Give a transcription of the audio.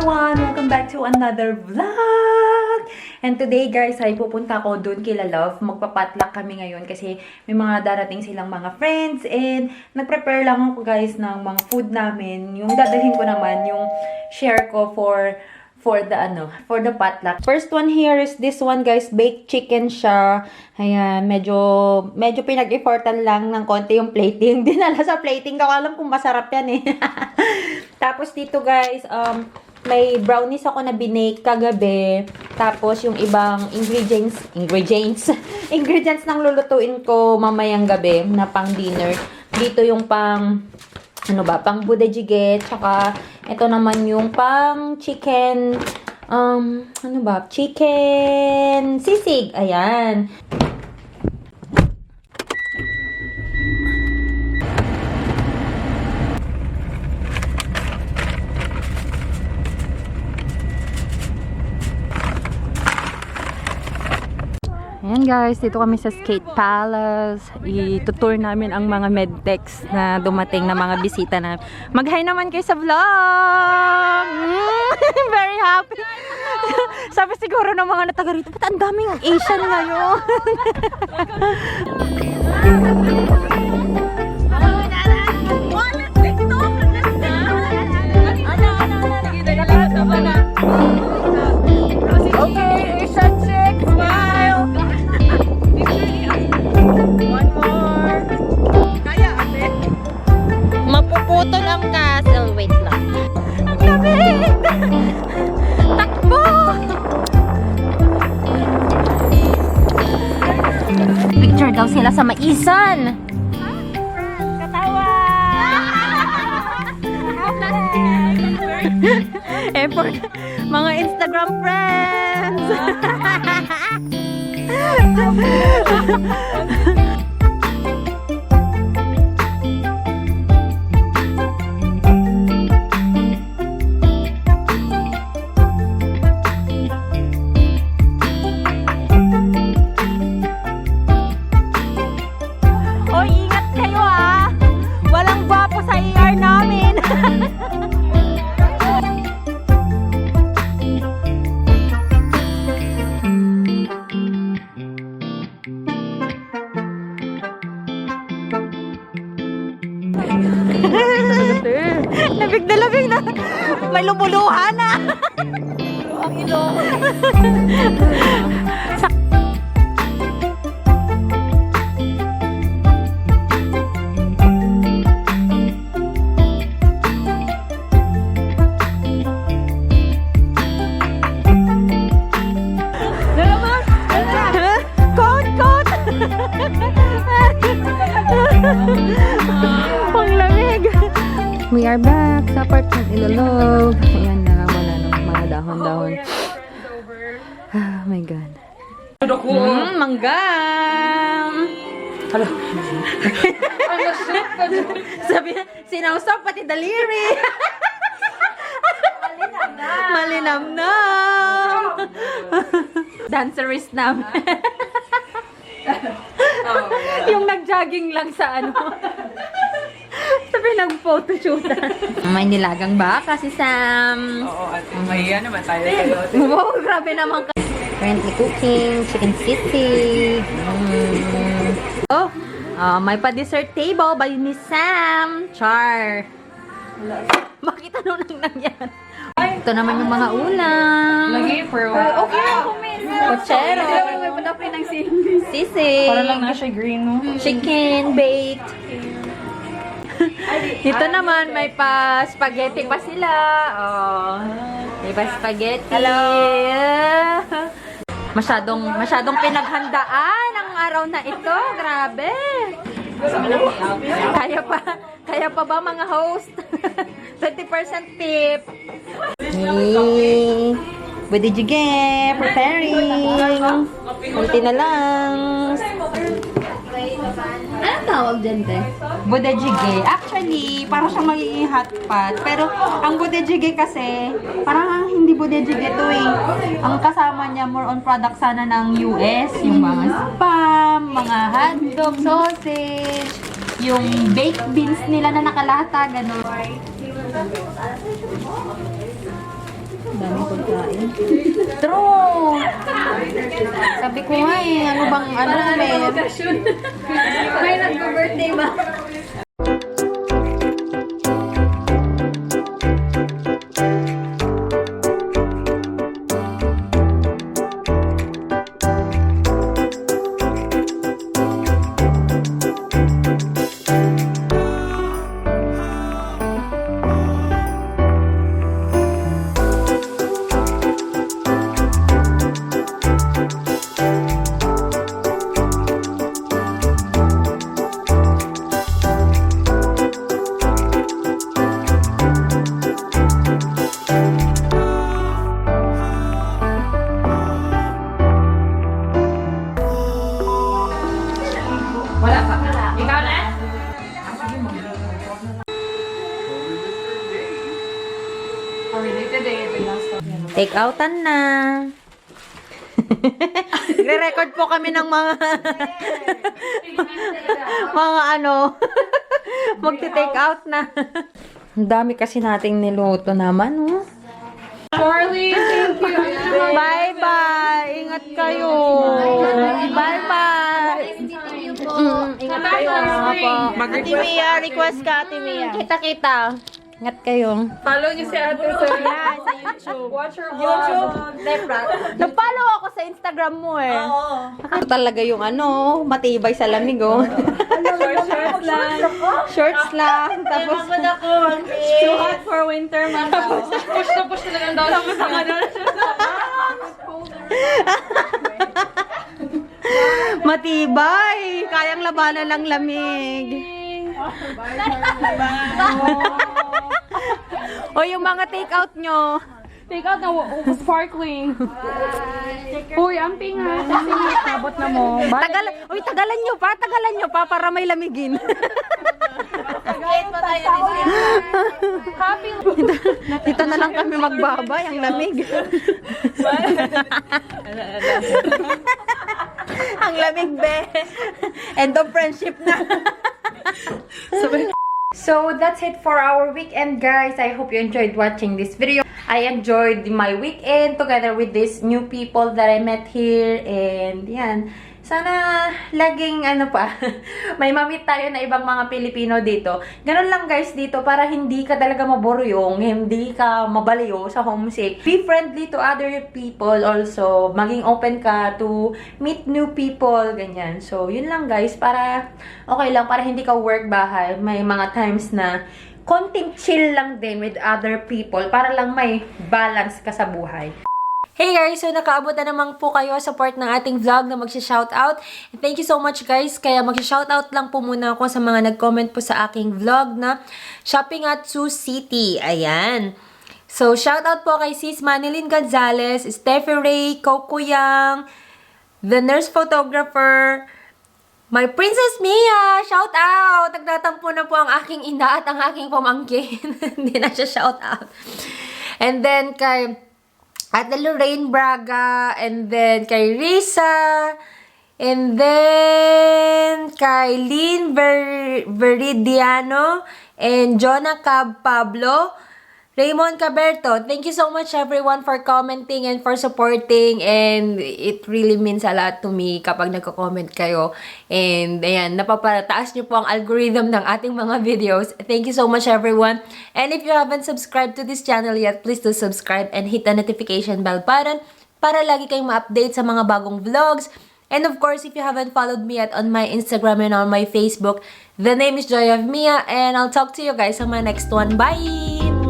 everyone! Welcome back to another vlog! And today guys, ay pupunta ko dun kila Love. Magpapatlock kami ngayon kasi may mga darating silang mga friends. And nag-prepare lang ako guys ng mga food namin. Yung dadalhin ko naman, yung share ko for the potluck. First one here is this one guys, baked chicken siya. Ayan, medyo pinag-effortan lang ng konti yung plating. Dinala sa plating, ko alam kung masarap yan eh. Tapos dito guys, may brownies ako na binake kagabi. Tapos yung ibang ingredients ng lulutuin ko mamayang gabi na pang dinner. Dito yung pang pang budejige, tsaka ito naman yung pang chicken, chicken sisig, ayan. Ayan guys, dito kami sa Skate Palace. Itutour namin ang mga medtechs na dumating na mga bisita na. Mag-hi naman kayo sa vlog! Very happy! Sabi siguro ng mga nataga rito, ba't ang daming Asian ngayon? Okay, Asian chick, smile! One more. Kaya, ate? Mapuputol ang castle. Wait lang. Lamig! Takbo! Picture daw sila sa maisan. Katawa! Effort. Mga Instagram friends! Oy, ingat kayo ah! Walang gwapo sa ER namin! Labig na. May lumuluhan na. Ang ilong. Coat! Ang lamig. We are back sa apartment Ilolog. Ayan na, wala nang mga dahon-dahon. Oh my God. Manggam! Hala. Sabi na, sinawsaw pati daliri. Malinamnam. Dancerist namin. Yung nag-jogging lang sa sabi nag-photoshoot. May nilagang baka si Sam. Oo, at mahiya naman tayo. Wow, grabe naman ka. Currently cooking chicken sisig. May pa-dessert table by ni Sam. Char. Bakit ano nang nangyari? Ito naman yung mga ulam. Lagi, pero Okay. Pochero. Sisig. para lang na siya green, no? Chicken baked. Dito naman may pa-spaghetti pa sila. Oh. May pa-spaghetti. Hello. Masyadong pinaghandaan ang araw na ito. Grabe. Kaya pa ba mga host? 20% tip. Hey. Budejige, preparing. Kunti na lang. Anong tawag dyan, te? Budejige. Actually, parang siyang magiging hot pot. Pero, ang budejige kasi, parang hindi budejige to eh. Ang kasama niya, more on product sana ng US. Yung mga spam, mga hotdog, sausage, yung baked beans nila na nakalata, gano'n. Daming pagkain. True! Sabi ko nga eh, ano bang, ano meron? May nag-birthday ba? Wala pa. Ikaw na? Related eh. Take outan na. Nagre-record po kami ng mga mga ano magti-take out na. Ang dami kasi nating niluto naman, oh. Charlie, thank you. Bye-bye! Ingat kayo! Bye-bye! Ingat kayo. Ate Mia, request ka, Ate Mia. Kita-kita. Ingat kayo. Follow niyo si Ate sa YouTube. Watch her vlog. Nag-follow ako sa Instagram mo eh. Oo. Ito talaga yung ano, matibay sa lamig, oh. Shorts lang. Shorts lang. Tapos, Too hot for winter, man. Tapos, push na push talaga ang daw. Tapos, ang ano. matibay. Kayang labanan ng lamig. O yung mga take-out nyo. Take out na sparkling. Uy, amping ha. Tabot na mo. Tagalan nyo pa para may lamigin. Happy. Dito na lang kami magbabay, ang lamig. Ang lamig, be. End of friendship na. So, that's it for our weekend, guys. I hope you enjoyed watching this video. I enjoyed my weekend together with these new people that I met here. And, yan. Sana laging, may mamit tayo na ibang mga Pilipino dito. Ganun lang, guys, dito para hindi ka talaga maburyong, hindi ka mabaliw sa homesick. Be friendly to other people also. Maging open ka to meet new people, ganyan. So, yun lang, guys, para okay lang, para hindi ka work bahay. May mga times na konting chill lang din with other people para lang may balance ka sa buhay. Hey guys! So, nakaabot na naman po kayo sa part ng ating vlog na magsha-shoutout. Thank you so much, guys. Kaya magsha-shoutout lang po muna ako sa mga nag-comment po sa aking vlog na shopping at Sioux City. Ayan. So, shoutout po kay Sis Manilyn Gonzalez, Steffi Ray, Coco Yang, the nurse photographer, my Princess Mia! Shout out! Nagtatampo na po ang aking ina at ang aking pamangkin. Hindi na siya shout out. And then kay Ate Lorraine Braga, and then kay Risa, and then kay Lynn Veridiano, and Jonah Cab Pablo, Raymond Caberto. Thank you so much everyone for commenting and for supporting, and it really means a lot to me kapag nagko-comment kayo. And ayan, napapataas niyo po ang algorithm ng ating mga videos. Thank you so much everyone. And if you haven't subscribed to this channel yet, please do subscribe and hit the notification bell button para lagi kayong ma-update sa mga bagong vlogs. And of course, if you haven't followed me yet on my Instagram and on my Facebook, the name is JoyOfMia, and I'll talk to you guys on my next one. Bye!